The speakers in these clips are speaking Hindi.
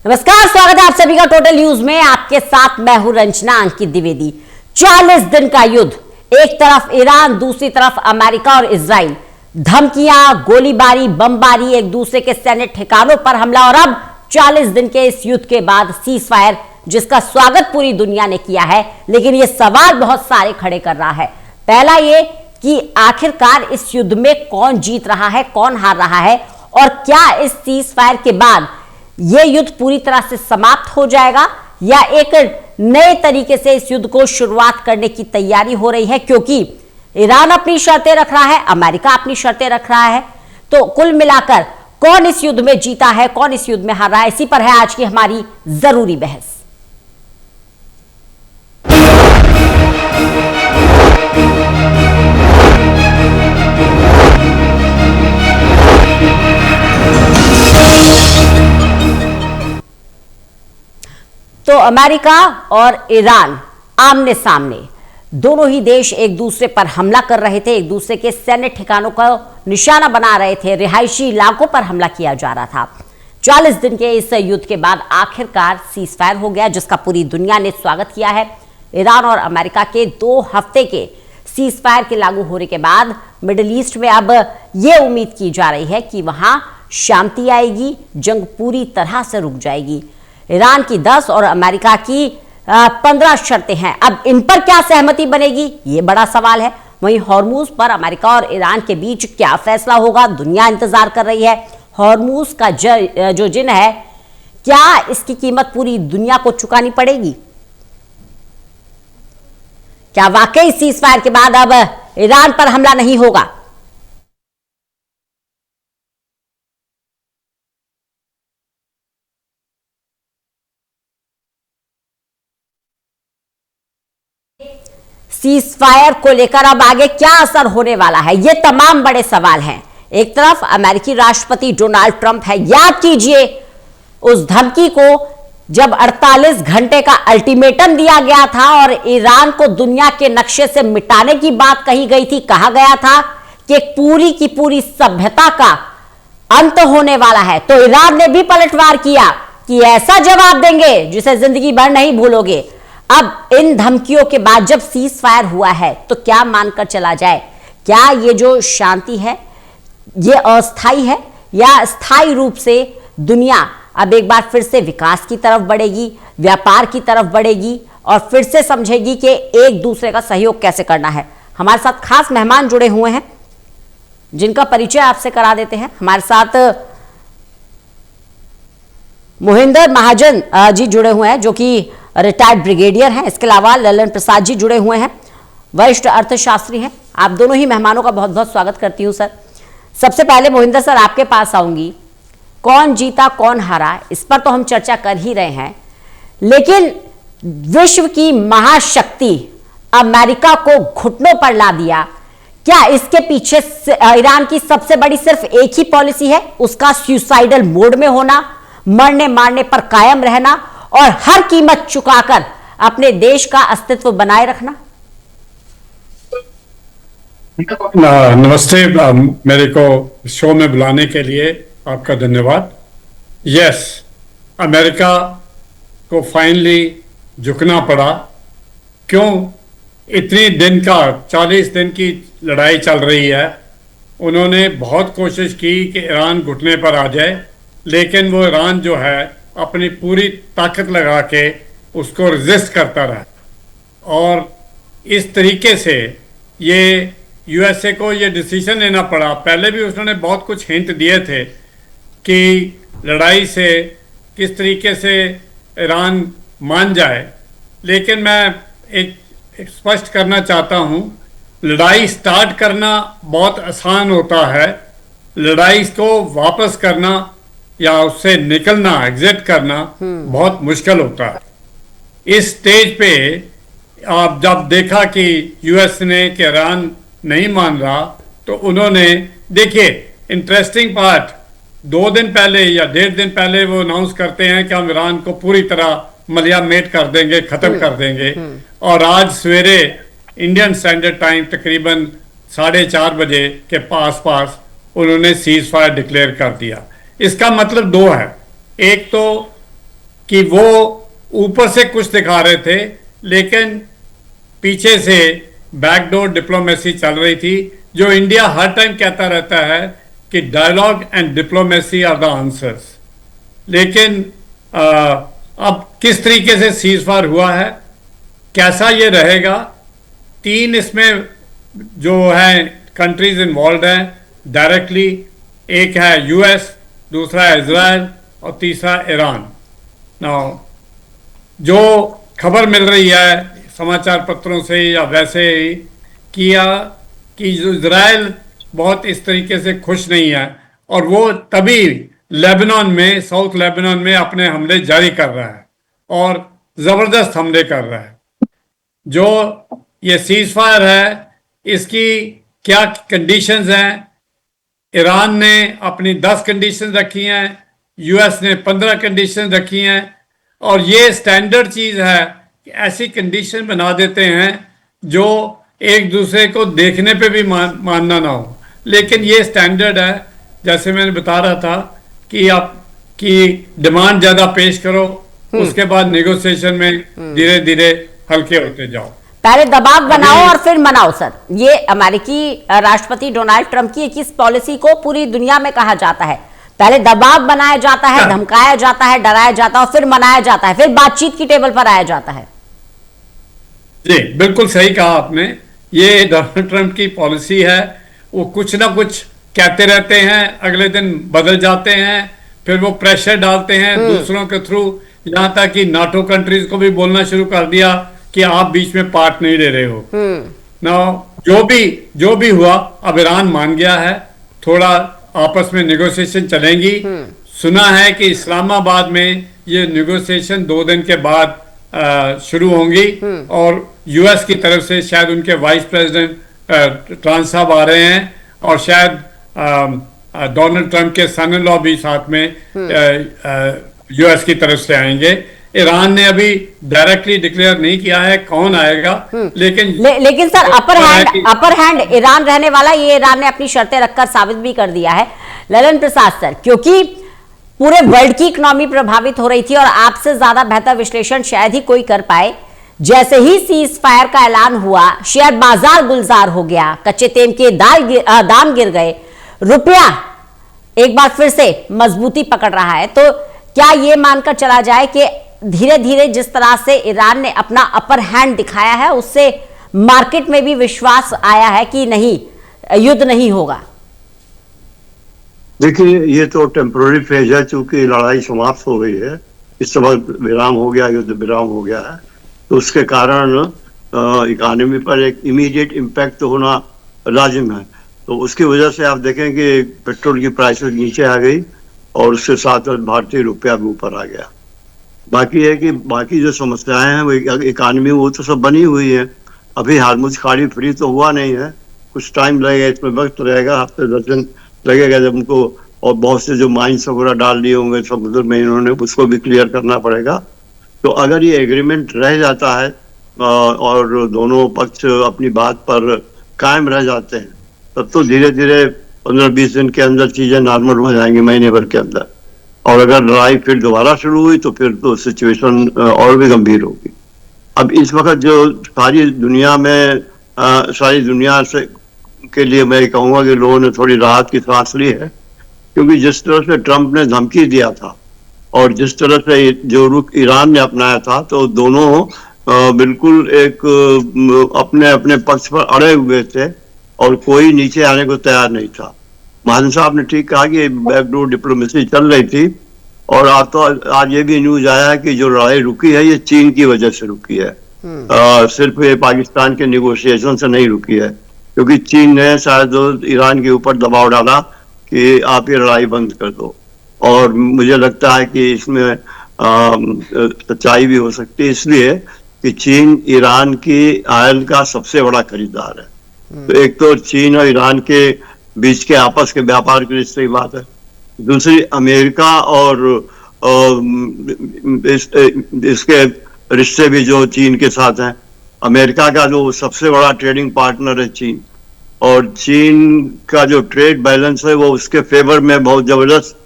नमस्कार, स्वागत है आप सभी का टोटल न्यूज में। आपके साथ मैं हूं रंजना अंकित द्विवेदी। 40 दिन का युद्ध, एक तरफ ईरान, दूसरी तरफ अमेरिका और इजराइल, धमकियां, गोलीबारी, बमबारी, एक दूसरे के सैन्य ठिकानों पर हमला और अब 40 दिन के इस युद्ध के बाद सीज फायर, जिसका स्वागत पूरी दुनिया ने किया है। लेकिन यह सवाल बहुत सारे खड़े कर रहा है। पहला ये कि आखिरकार इस युद्ध में कौन जीत रहा है, कौन हार रहा है, और क्या इस सीज फायर के बाद यह युद्ध पूरी तरह से समाप्त हो जाएगा या एक नए तरीके से इस युद्ध को शुरुआत करने की तैयारी हो रही है। क्योंकि ईरान अपनी शर्तें रख रहा है, अमेरिका अपनी शर्तें रख रहा है। तो कुल मिलाकर कौन इस युद्ध में जीता है, कौन इस युद्ध में हार रहा है, इसी पर है आज की हमारी जरूरी बहस। तो अमेरिका और ईरान आमने सामने, दोनों ही देश एक दूसरे पर हमला कर रहे थे, एक दूसरे के सैन्य ठिकानों का निशाना बना रहे थे, रिहायशी इलाकों पर हमला किया जा रहा था। 40 दिन के इस युद्ध के बाद आखिरकार सीज फायर हो गया, जिसका पूरी दुनिया ने स्वागत किया है। ईरान और अमेरिका के 2 हफ्ते के सीज फायर के लागू होने के बाद मिडिल ईस्ट में अब यह उम्मीद की जा रही है कि वहां शांति आएगी, जंग पूरी तरह से रुक जाएगी। ईरान की 10 और अमेरिका की 15 शर्तें हैं। अब इन पर क्या सहमति बनेगी, ये बड़ा सवाल है। वहीं हॉर्मूज पर अमेरिका और ईरान के बीच क्या फैसला होगा, दुनिया इंतजार कर रही है। हॉर्मूज का जो जिन है, क्या इसकी कीमत पूरी दुनिया को चुकानी पड़ेगी? क्या वाकई सीज फायर के बाद अब ईरान पर हमला नहीं होगा? सीज फायर को लेकर अब आगे क्या असर होने वाला है, ये तमाम बड़े सवाल हैं। एक तरफ अमेरिकी राष्ट्रपति डोनाल्ड ट्रंप है। याद कीजिए उस धमकी को, जब 48 घंटे का अल्टीमेटम दिया गया था और ईरान को दुनिया के नक्शे से मिटाने की बात कही गई थी। कहा गया था कि पूरी की पूरी सभ्यता का अंत होने वाला है। तो ईरान ने भी पलटवार किया कि ऐसा जवाब देंगे जिसे जिंदगी भर नहीं भूलोगे। अब इन धमकियों के बाद जब सीज फायर हुआ है, तो क्या मानकर चला जाए, क्या ये जो शांति है ये अस्थाई है या स्थायी रूप से दुनिया अब एक बार फिर से विकास की तरफ बढ़ेगी, व्यापार की तरफ बढ़ेगी और फिर से समझेगी कि एक दूसरे का सहयोग कैसे करना है। हमारे साथ खास मेहमान जुड़े हुए हैं, जिनका परिचय आपसे करा देते हैं। हमारे साथ मोहिंदर महाजन जी जुड़े हुए हैं, जो कि रिटायर्ड ब्रिगेडियर हैं। इसके अलावा ललन प्रसाद जी जुड़े हुए हैं, वरिष्ठ अर्थशास्त्री हैं। आप दोनों ही मेहमानों का बहुत बहुत स्वागत करती हूं सर। सबसे पहले मोहिंदर सर, आपके पास आऊंगी। कौन जीता कौन हारा, इस पर तो हम चर्चा कर ही रहे हैं, लेकिन विश्व की महाशक्ति अमेरिका को घुटनों पर ला दिया। क्या इसके पीछे ईरान की सबसे बड़ी सिर्फ एक ही पॉलिसी है, उसका सुसाइडल मोड में होना, मरने मारने पर कायम रहना और हर कीमत चुकाकर अपने देश का अस्तित्व बनाए रखना? नमस्ते, मेरे को शो में बुलाने के लिए आपका धन्यवाद। यस, अमेरिका को फाइनली झुकना पड़ा। क्यों? इतनी दिन का 40 दिन की लड़ाई चल रही है। उन्होंने बहुत कोशिश की कि ईरान घुटने पर आ जाए, लेकिन वो ईरान जो है अपनी पूरी ताकत लगा के उसको रेजिस्ट करता रहा और इस तरीके से ये यूएसए को ये डिसीजन लेना पड़ा। पहले भी उसने बहुत कुछ हिंट दिए थे कि लड़ाई से किस तरीके से ईरान मान जाए, लेकिन मैं एक स्पष्ट करना चाहता हूँ, लड़ाई स्टार्ट करना बहुत आसान होता है, लड़ाई को वापस करना या उससे निकलना, एग्जिट करना बहुत मुश्किल होता है। इस स्टेज पे आप जब देखा कि यूएस ने कि ईरान नहीं मान रहा, तो उन्होंने, देखिए इंटरेस्टिंग पार्ट, 2 दिन पहले या 1.5 दिन पहले वो अनाउंस करते हैं कि हम ईरान को पूरी तरह मलियामेट कर देंगे, खत्म कर देंगे, और आज सवेरे इंडियन स्टैंडर्ड टाइम तकरीबन 4:30 बजे के पास उन्होंने सीज फायर डिक्लेयर कर दिया। इसका मतलब 2 है। एक तो कि वो ऊपर से कुछ दिखा रहे थे, लेकिन पीछे से बैकडोर डिप्लोमेसी चल रही थी, जो इंडिया हर टाइम कहता रहता है कि dialogue and diplomacy are the answers. लेकिन अब किस तरीके से सीज फायर हुआ है, कैसा ये रहेगा, 3 इसमें जो है कंट्रीज इन्वॉल्व हैं डायरेक्टली, एक है यूएस, दूसरा है इजराइल और तीसरा ईरान। नाउ जो खबर मिल रही है समाचार पत्रों से या वैसे ही कि इजराइल बहुत इस तरीके से खुश नहीं है, और वो तभी लेबनान में, साउथ लेबनान में अपने हमले जारी कर रहा है और ज़बरदस्त हमले कर रहा है। जो ये सीज फायर है, इसकी क्या कंडीशंस हैं? ईरान ने अपनी 10 कंडीशन रखी हैं, यूएस ने 15 कंडीशन रखी हैं, और ये स्टैंडर्ड चीज़ है कि ऐसी कंडीशन बना देते हैं जो एक दूसरे को देखने पे भी मानना ना हो। लेकिन ये स्टैंडर्ड है, जैसे मैंने बता रहा था कि आपकी डिमांड ज़्यादा पेश करो, उसके बाद नेगोशिएशन में धीरे धीरे हल्के होते जाओ। पहले दबाव बनाओ और फिर मनाओ। सर, ये अमेरिकी राष्ट्रपति डोनाल्ड ट्रंप की इस पॉलिसी को पूरी दुनिया में कहा जाता है। पहले दबाव बनाया जाता है, धमकाया जाता है, डराया जाता है, और फिर मनाया जाता है, फिर बातचीत की टेबल पर आया जाता है। जी बिल्कुल सही कहा आपने। ये डोनाल्ड ट्रंप की पॉलिसी है, वो कुछ ना कुछ कहते रहते हैं, अगले दिन बदल जाते हैं, फिर वो प्रेशर डालते हैं दूसरों के थ्रू, यहाँ तक कि नाटो कंट्रीज को भी बोलना शुरू कर दिया कि आप बीच में पार्ट नहीं ले रहे हो। ना जो भी हुआ, अब ईरान मान गया है, थोड़ा आपस में नेगोशिएशन चलेंगी। सुना है कि इस्लामाबाद में ये नेगोशिएशन 2 दिन के बाद शुरू होंगी, और यूएस की तरफ से शायद उनके वाइस प्रेसिडेंट ट्रंप साहब आ रहे हैं, और शायद डोनाल्ड ट्रंप के सन इन लॉ भी साथ में यूएस की तरफ से आएंगे। ईरान ने अभी डायरेक्टली डिक्लेयर नहीं किया है कौन आएगा, लेकिन सर अपर हैंड ईरान रहने वाला, ये ईरान ने अपनी शर्तें रखकर साबित भी कर दिया है। ललन प्रसाद सर, क्योंकि पूरे वर्ल्ड की इकोनॉमी प्रभावित हो रही थी और आपसे ज्यादा बेहतर विश्लेषण शायद ही कोई कर पाए, जैसे ही सीज फायर का ऐलान हुआ शेयर बाजार गुलजार हो गया, कच्चे तेल के दाम गिर गए, रुपया एक बार फिर से मजबूती पकड़ रहा है। तो क्या यह मानकर चला जाए कि धीरे धीरे जिस तरह से ईरान ने अपना अपर हैंड दिखाया है, उससे मार्केट में भी विश्वास आया है कि नहीं, युद्ध नहीं होगा? देखिए, ये तो टेम्पोररी फेज है, चूंकि लड़ाई समाप्त हो गई है, इस समय विराम हो गया, युद्ध विराम हो गया है, तो उसके कारण इकोनॉमी पर एक इमीडिएट इम्पैक्ट तो होना लाजिम है। तो उसकी वजह से आप देखें कि पेट्रोल की प्राइसेस नीचे आ गई और उसके साथ भारतीय रुपया भी ऊपर आ गया। बाकी है कि बाकी जो समस्याएं हैं वो इकोनॉमी वो तो सब बनी हुई है, अभी हार्मुज खाड़ी फ्री तो हुआ नहीं है, कुछ टाइम लगेगा, इसमें वक्त रहेगा, हफ्ते 10 दिन लगेगा जब उनको, और बहुत से जो माइंस वगैरह डाल दिए होंगे समुद्र में इन्होंने, उसको भी क्लियर करना पड़ेगा। तो अगर ये एग्रीमेंट रह जाता है और दोनों पक्ष अपनी बात पर कायम रह जाते हैं, तब तो धीरे धीरे 15-20 दिन के अंदर चीजें नॉर्मल हो जाएंगी, महीने भर के अंदर। और अगर लड़ाई फिर दोबारा शुरू हुई तो फिर तो सिचुएशन और भी गंभीर होगी। अब इस वक्त जो सारी दुनिया से के लिए मैं कहूँगा कि लोगों ने थोड़ी राहत की सांस ली है, क्योंकि जिस तरह से ट्रंप ने धमकी दिया था और जिस तरह से जो रुख ईरान ने अपनाया था, तो दोनों बिल्कुल एक अपने अपने पक्ष पर अड़े हुए थे और कोई नीचे आने को तैयार नहीं था। महाजन साहब ने ठीक कहा कि बैकडोर डिप्लोमेसी चल रही थी, और आज ये भी न्यूज आया है कि जो लड़ाई रुकी है ये चीन की वजह से रुकी है, सिर्फ ये पाकिस्तान के निगोशिएशन से नहीं रुकी है, क्योंकि चीन ने शायद ईरान के ऊपर दबाव डाला कि आप ये लड़ाई बंद कर दो। और मुझे लगता है कि इसमें सच्चाई भी हो सकती है, इसलिए कि चीन ईरान की ऑयल का सबसे बड़ा खरीदार है। तो एक तो चीन और ईरान के बीच के आपस के व्यापार के रिश्ते की बात है, दूसरी अमेरिका और इसके रिश्ते भी जो चीन के साथ हैं। अमेरिका का जो सबसे बड़ा ट्रेडिंग पार्टनर है चीन, और चीन का जो ट्रेड बैलेंस है वो उसके फेवर में बहुत जबरदस्त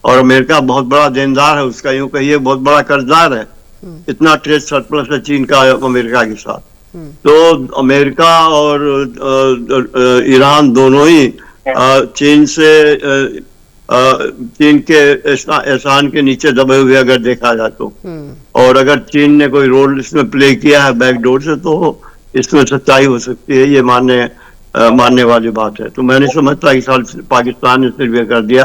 और अमेरिका बहुत बड़ा देनदार है उसका, यूं कहिए बहुत बड़ा कर्जदार है। इतना ट्रेड सरप्लस है चीन का अमेरिका के साथ। तो अमेरिका और ईरान दोनों ही चीन से चीन के एहसान के नीचे दबे हुए अगर देखा जाए तो, और अगर चीन ने कोई रोल इसमें प्ले किया है बैकडोर से तो इसमें सच्चाई हो सकती है, ये मानने वाली बात है। तो मैं नहीं समझता कि पाकिस्तान ने सिर्फ कर दिया,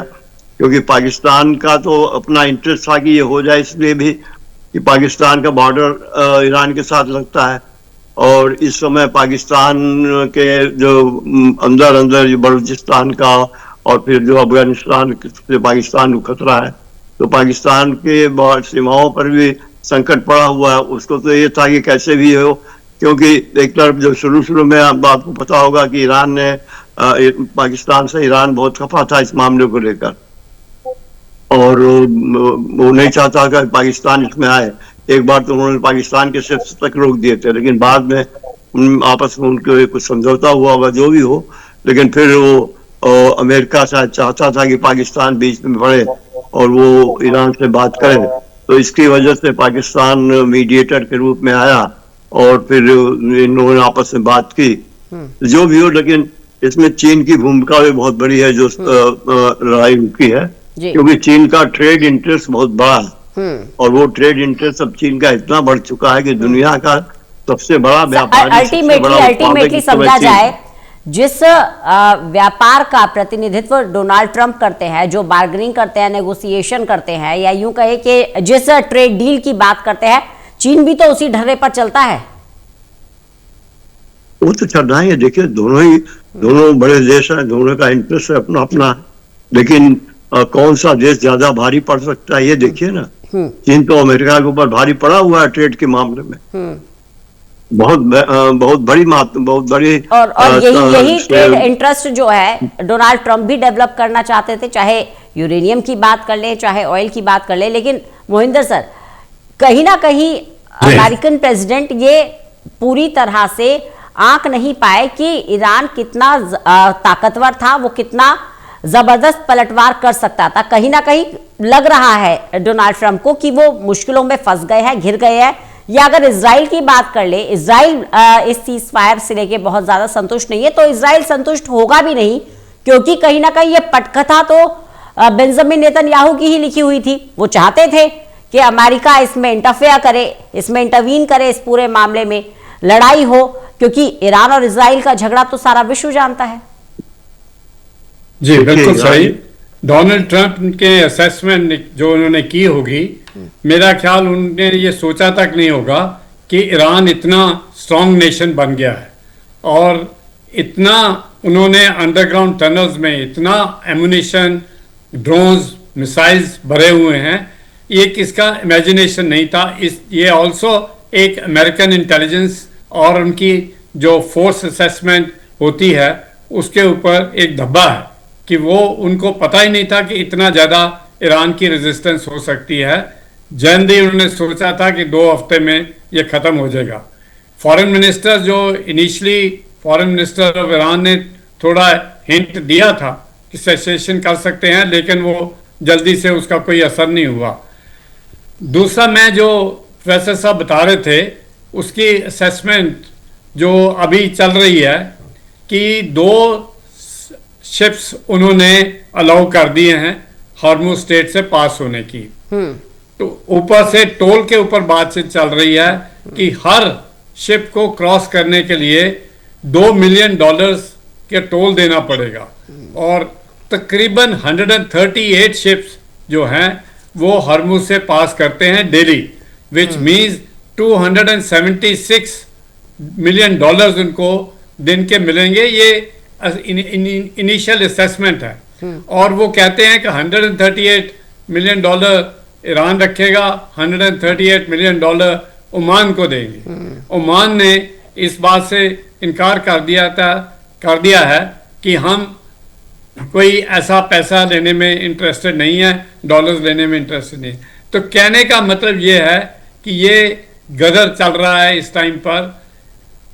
क्योंकि पाकिस्तान का तो अपना इंटरेस्ट था कि ये हो जाए, इसलिए भी कि पाकिस्तान का बॉर्डर ईरान के साथ लगता है, और इस समय पाकिस्तान के जो अंदर अंदर जो बलूचिस्तान का और फिर जो अफगानिस्तान से पाकिस्तान को खतरा है, तो पाकिस्तान के सीमाओं पर भी संकट पड़ा हुआ है। उसको तो ये था कि कैसे भी हो, क्योंकि एक तरफ जो शुरू में आपको पता होगा कि ईरान ने पाकिस्तान से ईरान बहुत खफा था इस मामले को लेकर, और वो नहीं चाहता कि पाकिस्तान इसमें आए। एक बार तो उन्होंने पाकिस्तान के शिप्स तक रोक दिए थे, लेकिन बाद में आपस में उनके कुछ समझौता हुआ होगा, जो भी हो, लेकिन फिर वो अमेरिका शायद चाहता था कि पाकिस्तान बीच में पड़े और वो ईरान से बात करे, तो इसकी वजह से पाकिस्तान मीडिएटर के रूप में आया और फिर इन लोगों ने आपस में बात की। जो भी हो, लेकिन इसमें चीन की भूमिका भी बहुत बड़ी है जो लड़ाई रुकी है, क्योंकि चीन का ट्रेड इंटरेस्ट बहुत बड़ा है, और वो ट्रेड इंटरेस्ट अब चीन का इतना बढ़ चुका है कि दुनिया का सबसे बड़ा व्यापार अल्टीमेटली समझा जाए, जिस व्यापार का प्रतिनिधित्व डोनाल्ड ट्रंप करते हैं, जो बार्गेनिंग करते हैं, नेगोशिएशन करते हैं, या यूं कहे कि जिस ट्रेड डील की बात करते हैं, चीन भी तो उसी ढर्रे पर चलता है। वो तो चल रहा है, देखिए दोनों बड़े देश हैं, दोनों का इंटरेस्ट है अपना अपना, लेकिन कौन सा देश ज्यादा भारी पड़ सकता है ये देखिए ना। चीन तो अमेरिका के ऊपर भारी पड़ा हुआ है ट्रेड के मामले में, बहुत बड़ी और यही ट्रेड इंटरेस्ट जो है डोनाल्ड ट्रंप भी डेवलप करना चाहते थे, चाहे यूरेनियम की बात कर ले, चाहे ऑयल की बात कर ले। लेकिन मोहिंदर सर, कहीं ना कहीं अमेरिकन प्रेसिडेंट ये पूरी तरह से आंक नहीं पाए कि ईरान कितना ताकतवर था, वो कितना जबरदस्त पलटवार कर सकता था। कहीं ना कहीं लग रहा है डोनाल्ड ट्रंप को कि वो मुश्किलों में फंस गए हैं, घिर गए हैं। या अगर इजराइल की बात कर ले, इजराइल इस सीज फायर से लेके बहुत ज्यादा संतुष्ट नहीं है, तो इजराइल संतुष्ट होगा भी नहीं, क्योंकि कहीं ना कहीं ये पटकथा तो बेंजामिन नेतन्याहू की ही लिखी हुई थी। वो चाहते थे कि अमेरिका इसमें इंटरफेयर करे, इसमें इंटरवीन करे, इस पूरे मामले में लड़ाई हो, क्योंकि ईरान और इजराइल का झगड़ा तो सारा विश्व जानता है। जी बिल्कुल सही। डोनाल्ड ट्रंप के असेसमेंट जो उन्होंने की होगी, मेरा ख्याल उन्होंने ये सोचा तक नहीं होगा कि ईरान इतना स्ट्रॉन्ग नेशन बन गया है, और इतना उन्होंने अंडरग्राउंड टनल्स में इतना एमुनिशन, ड्रोन्स, मिसाइल्स भरे हुए हैं, ये किसका इमेजिनेशन नहीं था। ये ऑल्सो एक अमेरिकन इंटेलिजेंस और उनकी जो फोर्स असेसमेंट होती है उसके ऊपर एक धब्बा है कि वो उनको पता ही नहीं था कि इतना ज़्यादा ईरान की रेजिस्टेंस हो सकती है। जल्द ही उन्होंने सोचा था कि 2 हफ्ते में ये ख़त्म हो जाएगा। फॉरेन मिनिस्टर जो initially foreign minister of Iran ने थोड़ा हिंट दिया था कि सेसेशन कर सकते हैं, लेकिन वो जल्दी से उसका कोई असर नहीं हुआ। दूसरा, मैं जो प्रोफेसर साहब बता रहे थे उसकी असेसमेंट जो अभी चल रही है कि 2 शिप्स उन्होंने अलाउ कर दिए हैं हॉर्मुज स्ट्रेट से पास होने की। तो ऊपर से टोल के ऊपर बातचीत चल रही है कि हर शिप को क्रॉस करने के लिए $2 मिलियन के टोल देना पड़ेगा, और तकरीबन 138 शिप्स जो हैं वो हॉर्मुज से पास करते हैं डेली, विच मीन्स $276 मिलियन उनको दिन के मिलेंगे। ये इनिशियल असेसमेंट है, और वो कहते हैं कि $138 मिलियन ईरान रखेगा, $138 मिलियन ओमान को देंगे। ओमान ने इस बात से इनकार कर दिया है कि हम कोई ऐसा पैसा लेने में इंटरेस्टेड नहीं है, डॉलर्स लेने में इंटरेस्टेड नहीं है। तो कहने का मतलब ये है कि ये गदर चल रहा है इस टाइम पर।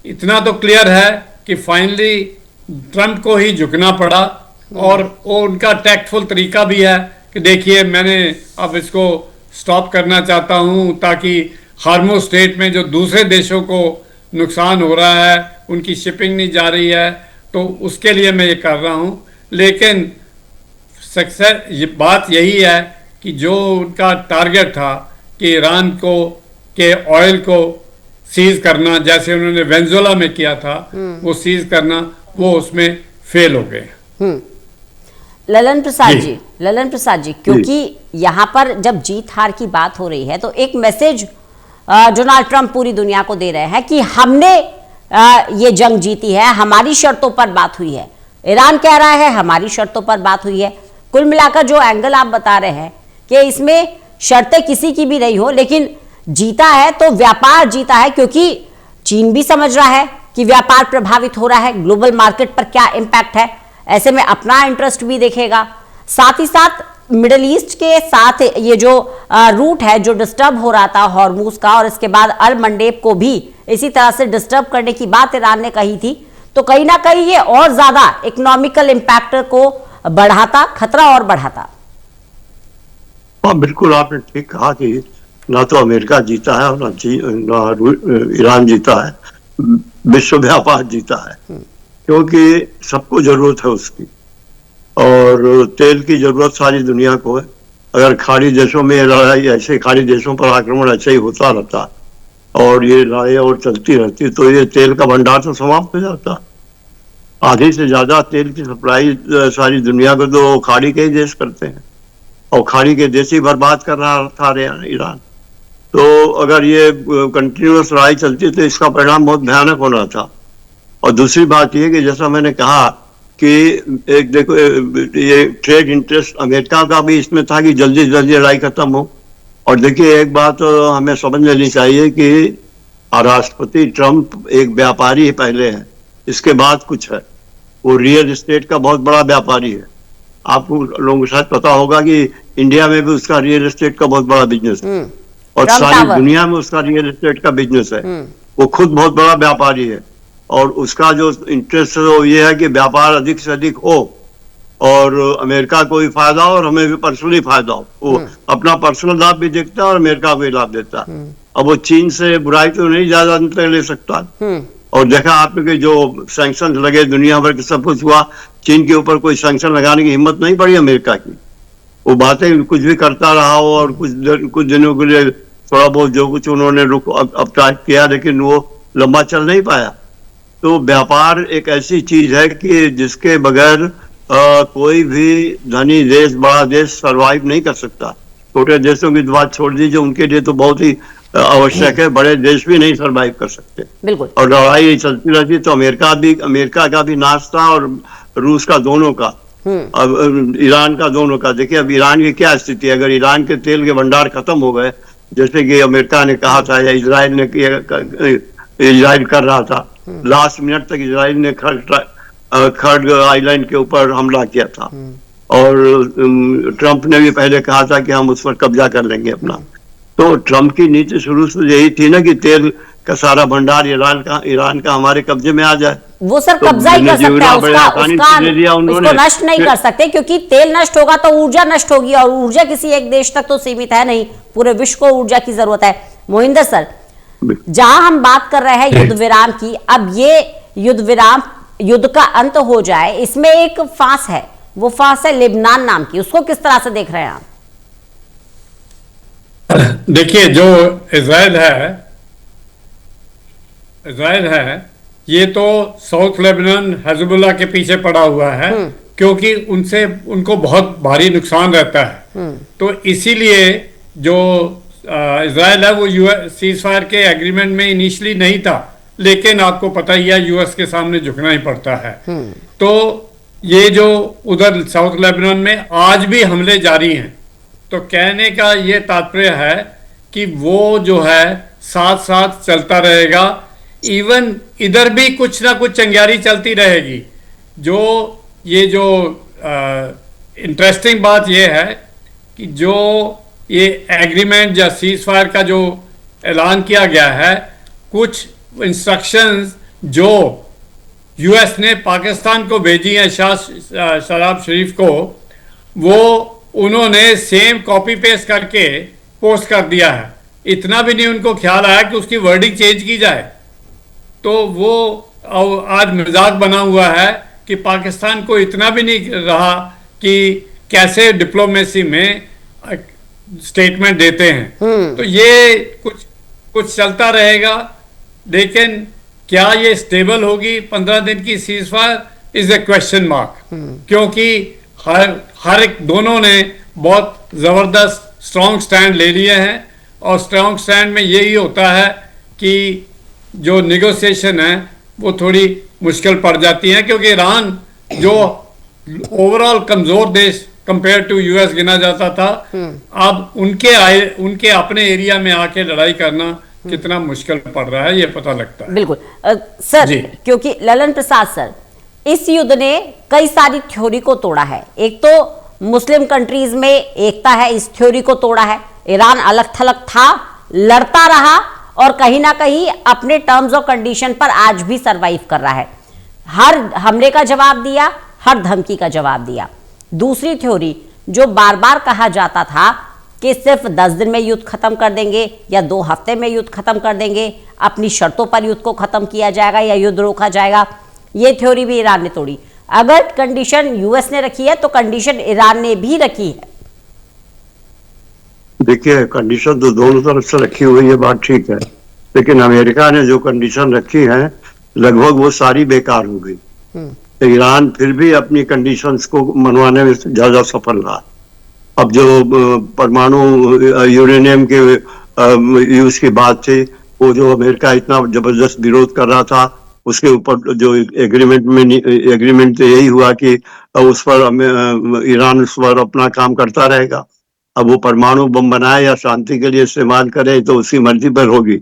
इतना तो क्लियर है कि फाइनली ट्रंप को ही झुकना पड़ा, और वो उनका टैक्टफुल तरीका भी है कि देखिए मैंने अब इसको स्टॉप करना चाहता हूं ताकि हार्मो स्टेट में जो दूसरे देशों को नुकसान हो रहा है, उनकी शिपिंग नहीं जा रही है, तो उसके लिए मैं ये कर रहा हूं। लेकिन सक्सेस ये बात यही है कि जो उनका टारगेट था कि ईरान को के ऑयल को सीज करना, जैसे उन्होंने वेनेजुएला में किया था, वो सीज करना, वो उसमें फेल हो गए। ललन प्रसाद जी, क्योंकि यहाँ पर जब जीत हार की बात हो रही है तो एक मैसेज डोनाल्ड ट्रंप पूरी दुनिया को दे रहे हैं कि हमने ये जंग जीती है, हमारी शर्तों पर बात हुई है। ईरान कह रहा है हमारी शर्तों पर बात हुई है। कुल मिलाकर जो एंगल आप बता रहे हैं कि इसमें शर्तें किसी की भी नहीं हो, लेकिन जीता है तो व्यापार जीता है, क्योंकि चीन भी समझ रहा है कि व्यापार प्रभावित हो रहा है, ग्लोबल मार्केट पर क्या इंपैक्ट है, ऐसे में अपना इंटरेस्ट भी देखेगा। साथ ही साथ मिडिल ईस्ट के साथ ये जो रूट है जो डिस्टर्ब हो रहा था हॉर्मूज का, और इसके बाद अल मंडेब को भी इसी तरह से डिस्टर्ब करने की बात ईरान ने कही थी, तो कहीं ना कहीं ये और ज्यादा इकोनॉमिकल इंपैक्ट को बढ़ाता, खतरा और बढ़ाता। हाँ बिल्कुल, आपने ठीक कहा कि ना तो अमेरिका जीता है और ना ईरान जीता है, विश्व व्यापार जीता है, क्योंकि सबको जरूरत है उसकी, और तेल की जरूरत सारी दुनिया को है। अगर खाड़ी देशों में लड़ाई, ऐसे खाड़ी देशों पर आक्रमण ऐसे ही होता रहता और ये लड़ाई और चलती रहती, तो ये तेल का भंडार तो समाप्त हो जाता। आधे से ज्यादा तेल की सप्लाई सारी दुनिया को तो खाड़ी के ही देश करते हैं, और खाड़ी के देश ही बर्बाद कर रहा था ईरान। तो अगर ये कंटिन्यूअस लड़ाई चलती तो इसका परिणाम बहुत भयानक होना था। और दूसरी बात ये कि जैसा मैंने कहा कि एक देखो, ये ट्रेड इंटरेस्ट अमेरिका का भी इसमें था कि जल्दी से जल्दी लड़ाई खत्म हो। और देखिए एक बात हमें समझ लेनी चाहिए कि राष्ट्रपति ट्रंप एक व्यापारी पहले है, इसके बाद कुछ है। वो रियल एस्टेट का बहुत बड़ा व्यापारी है। आपको लोगों को शायद पता होगा कि इंडिया में भी उसका रियल एस्टेट का बहुत बड़ा बिजनेस है, और सारी दुनिया में उसका रियल एस्टेट का बिजनेस है। वो खुद बहुत बड़ा व्यापारी है, और उसका जो इंटरेस्ट है वो ये है कि व्यापार अधिक से अधिक हो और अमेरिका को भी फायदा हो और हमें भी पर्सनली फायदा हो। वो अपना पर्सनल लाभ भी देखता है और अमेरिका को भी लाभ देता है। अब वो चीन से बुराई तो नहीं ज्यादा ले सकता। और देखा आपने कि जो सैंक्शन लगे दुनिया भर के, सब कुछ हुआ, चीन के ऊपर कोई सैंक्शन लगाने की हिम्मत नहीं पड़ी अमेरिका की। वो बातें कुछ भी करता रहा हो, और कुछ दिनों के लिए थोड़ा बहुत जो कुछ उन्होंने रुक अब टाइप किया, लेकिन वो लंबा चल नहीं पाया। तो व्यापार एक ऐसी चीज है कि जिसके बगैर कोई भी धनी देश, बड़ा देश सरवाइव नहीं कर सकता। छोटे देशों की बात छोड़ दीजिए, उनके लिए तो बहुत ही आवश्यक है, बड़े देश भी नहीं सरवाइव कर सकते। बिल्कुल। और लड़ाई चलती रहती तो अमेरिका का भी नाश था, और रूस का दोनों का, अब ईरान का दोनों का। देखिए अब ईरान की क्या स्थिति है। अगर ईरान के तेल के भंडार खत्म हो गए, जैसे कि अमेरिका ने कहा था या इजराइल कर रहा था, लास्ट मिनट तक इजराइल ने खर्ड आइलैंड के ऊपर हमला किया था, और ट्रंप ने भी पहले कहा था कि हम उस पर कब्जा कर लेंगे अपना। तो ट्रंप की नीति शुरू से यही थी ना कि तेल का सारा भंडार ईरान का हमारे कब्जे में आ जाए। वो सर तो कब्जा ही कर सकता है, उसको नष्ट नहीं कर सकते, क्योंकि तेल नष्ट होगा तो ऊर्जा नष्ट होगी, और ऊर्जा किसी एक देश तक तो सीमित है नहीं, पूरे विश्व को ऊर्जा की जरूरत है। मोहिंदर सर, जहां हम बात कर रहे हैं युद्ध विराम की, अब ये युद्ध का अंत हो जाए, इसमें एक फांस है, वो फांस है लेबनान नाम की, उसको किस तरह से देख रहे हैं आप? देखिए जो इजराइल है ये तो साउथ लेबनान हिजबुल्लाह के पीछे पड़ा हुआ है, क्योंकि उनको बहुत भारी नुकसान रहता है। तो इसीलिए जो इजराइल है वो सीज फायर के एग्रीमेंट में इनिशियली नहीं था, लेकिन आपको पता ही है यूएस के सामने झुकना ही पड़ता है। तो ये जो उधर साउथ लेबनान में आज भी हमले जारी हैं, तो कहने का ये तात्पर्य है कि वो जो है साथ साथ चलता रहेगा। इवन इधर भी कुछ ना कुछ चंग्यारी चलती रहेगी। जो इंटरेस्टिंग बात ये है कि जो ये एग्रीमेंट या सीज फायर का जो ऐलान किया गया है, कुछ इंस्ट्रक्शंस जो यूएस ने पाकिस्तान को भेजी हैं शहबाज शरीफ को, वो उन्होंने सेम कॉपी पेस्ट करके पोस्ट कर दिया है। इतना भी नहीं उनको ख्याल आया कि उसकी वर्डिंग चेंज की जाए। तो वो आज मजाक बना हुआ है कि पाकिस्तान को इतना भी नहीं रहा कि कैसे डिप्लोमेसी में स्टेटमेंट देते हैं। तो ये कुछ चलता रहेगा, लेकिन क्या ये स्टेबल होगी? 15 दिन की ceasefire is a question mark, क्योंकि हर एक दोनों ने बहुत जबरदस्त स्ट्रॉन्ग स्टैंड ले लिए हैं, और स्ट्रॉन्ग स्टैंड में यही होता है कि जो निगोशिएशन है वो थोड़ी मुश्किल पड़ जाती है, क्योंकि ईरान जो ओवरऑल कमजोर देश कंपेयर टू यूएस गिना जाता था, अब उनके अपने एरिया में आके लड़ाई करना कितना मुश्किल पड़ रहा है ये पता लगता है। बिल्कुल सर, क्योंकि ललन प्रसाद सर, इस युद्ध ने कई सारी थ्योरी को तोड़ा है। एक तो मुस्लिम कंट्रीज में एकता है, इस थ्योरी को तोड़ा है। ईरान अलग थलग था, लड़ता रहा और कहीं ना कहीं अपने टर्म्स और कंडीशन पर आज भी सरवाइव कर रहा है। हर हमले का जवाब दिया, हर धमकी का जवाब दिया। दूसरी थ्योरी जो बार बार कहा जाता था कि सिर्फ 10 दिन में युद्ध खत्म कर देंगे या 2 हफ्ते में युद्ध खत्म कर देंगे, अपनी शर्तों पर युद्ध को खत्म किया जाएगा या युद्ध रोका जाएगा, ये थ्योरी भी ईरान ने तोड़ी। अगर कंडीशन यूएस ने रखी है तो कंडीशन ईरान ने भी रखी है। देखिए, कंडीशन तो दोनों तरफ से रखी हुई है, बात ठीक है, लेकिन अमेरिका ने जो कंडीशन रखी है लगभग वो सारी बेकार हो गई। तो ईरान फिर भी अपनी कंडीशंस को मनवाने में ज्यादा सफल रहा। अब जो परमाणु यूरेनियम के यूज की बात थी, वो जो अमेरिका इतना जबरदस्त विरोध कर रहा था, उसके ऊपर जो एग्रीमेंट तो यही हुआ कि उस पर ईरान उस पर अपना काम करता रहेगा। अब वो परमाणु बम बनाए या शांति के लिए इस्तेमाल करे तो उसकी मर्जी पर होगी।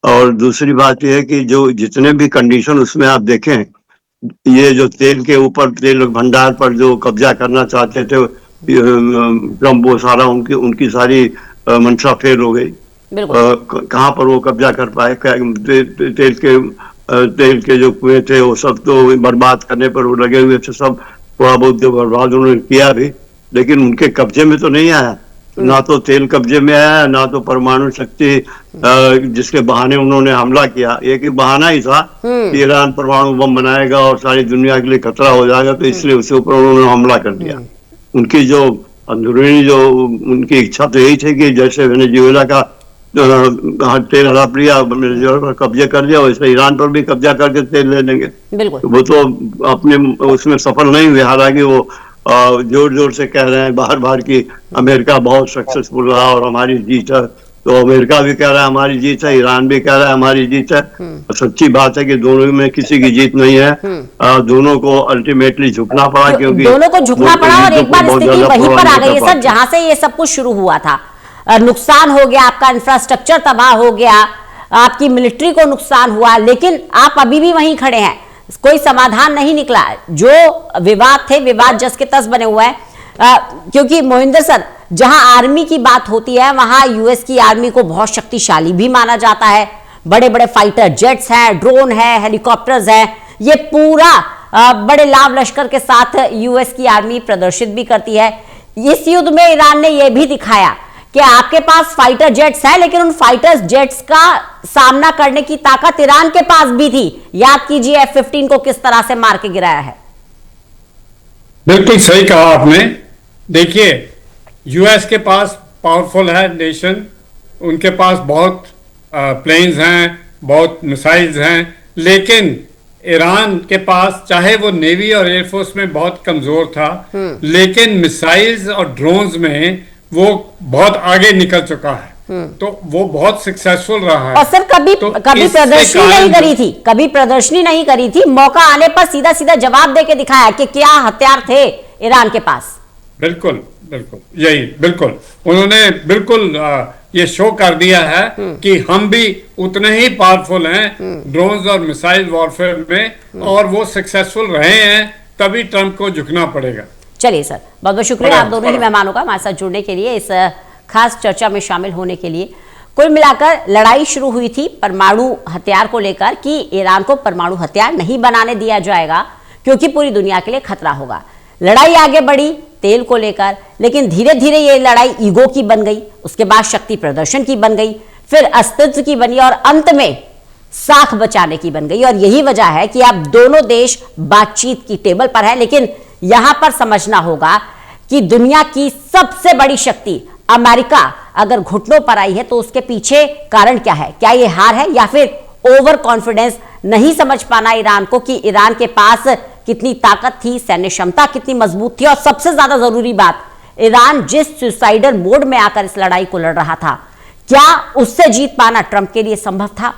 और दूसरी बात यह है कि जो जितने भी कंडीशन उसमें आप देखें, ये जो तेल के ऊपर, तेल भंडार पर जो कब्जा करना चाहते थे ट्रम्प, वो सारा उनकी सारी मंशा फेल हो गई। कहाँ पर वो कब्जा कर पाए? तेल के जो कुएं थे वो सब तो बर्बाद करने पर वो लगे हुए थे, सब थोड़ा बहुत जो बर्बाद उन्होंने किया भी, लेकिन उनके कब्जे में तो नहीं आया। ना तो तेल कब्जे में आया, ना तो परमाणु शक्ति जिसके बहाने उन्होंने हमला किया। एक ही बहाना ही था कि ईरान परमाणु बम बनाएगा और सारी दुनिया के लिए खतरा हो जाएगा, तो इसलिए उसके ऊपर उन्होंने हमला कर दिया। उनकी जो अंदरूनी जो उनकी इच्छा तो यही थी कि जैसे वेनेजुएला का तेल हड़प लिया, वेनेजुएला पर कब्जे कर लिया, वैसे ईरान पर भी कब्जा करके तेल ले लेंगे। वो तो अपने उसमें सफल नहीं हुए। हालांकि वो जोर जोर से कह रहे हैं बाहर की अमेरिका बहुत सक्सेसफुल रहा और हमारी जीत है, तो अमेरिका भी कह रहा है हमारी जीत है, ईरान भी कह रहा है हमारी जीत है। सच्ची बात है कि दोनों में किसी की जीत नहीं है। दोनों को अल्टीमेटली झुकना पड़ा, क्योंकि दोनों को झुकना पड़ा और एक बार स्थिति वहीं पर आ गई है सर, जहां से ये सब कुछ शुरू हुआ था। नुकसान हो गया, आपका इंफ्रास्ट्रक्चर तबाह हो गया, आपकी मिलिट्री को नुकसान हुआ, लेकिन आप अभी भी वहीं खड़े हैं, कोई समाधान नहीं निकला। जो विवाद थे, विवाद जस के तस बने हुए हैं। क्योंकि मोहिंदर सर, जहां आर्मी की बात होती है वहां यूएस की आर्मी को बहुत शक्तिशाली भी माना जाता है। बड़े बड़े फाइटर जेट्स हैं, ड्रोन है, हेलीकॉप्टर्स हैं, ये पूरा बड़े लाभ लश्कर के साथ यूएस की आर्मी प्रदर्शित भी करती है। इस युद्ध में ईरान ने यह भी दिखाया कि आपके पास फाइटर जेट्स है, लेकिन उन फाइटर जेट्स का सामना करने की ताकत ईरान के पास भी थी। याद कीजिए F-15 को किस तरह से मार के गिराया है। बिल्कुल सही कहा आपने। देखिए, यूएस के पास पावरफुल है नेशन, उनके पास बहुत प्लेन्स हैं, बहुत मिसाइल्स हैं, लेकिन ईरान के पास, चाहे वो नेवी और एयरफोर्स में बहुत कमजोर था, लेकिन मिसाइल्स और ड्रोन्स में वो बहुत आगे निकल चुका है। तो वो बहुत सक्सेसफुल रहा है। और सर कभी प्रदर्शनी नहीं करी थी, कभी प्रदर्शनी नहीं करी थी, मौका आने पर सीधा सीधा जवाब देके दिखाया कि क्या हथियार थे ईरान के पास। बिल्कुल बिल्कुल यही, बिल्कुल उन्होंने बिल्कुल ये शो कर दिया है कि हम भी उतने ही पावरफुल हैं ड्रोन्स और मिसाइल वॉरफेयर में, और वो सक्सेसफुल रहे हैं, तभी ट्रंप को झुकना पड़ेगा। चलिए सर, बहुत बहुत शुक्रिया आप दोनों ही मेहमानों का हमारे साथ जुड़ने के लिए, इस खास चर्चा में शामिल होने के लिए। कुल मिलाकर लड़ाई शुरू हुई थी परमाणु हथियार को लेकर कि ईरान को परमाणु हथियार नहीं बनाने दिया जाएगा, क्योंकि पूरी दुनिया के लिए खतरा होगा। लड़ाई आगे बढ़ी, तेल को लेकर, लेकिन धीरे धीरे ये लड़ाई ईगो की बन गई, उसके बाद शक्ति प्रदर्शन की बन गई, फिर अस्तित्व की बनी और अंत में साख बचाने की बन गई। और यही वजह है कि अब दोनों देश बातचीत की टेबल पर है। लेकिन यहां पर समझना होगा कि दुनिया की सबसे बड़ी शक्ति अमेरिका अगर घुटनों पर आई है तो उसके पीछे कारण क्या है? क्या ये हार है या फिर ओवर कॉन्फिडेंस, नहीं समझ पाना ईरान को कि ईरान के पास कितनी ताकत थी, सैन्य क्षमता कितनी मजबूत थी, और सबसे ज्यादा जरूरी बात, ईरान जिस सुसाइडल मोड में आकर इस लड़ाई को लड़ रहा था, क्या उससे जीत पाना ट्रंप के लिए संभव था?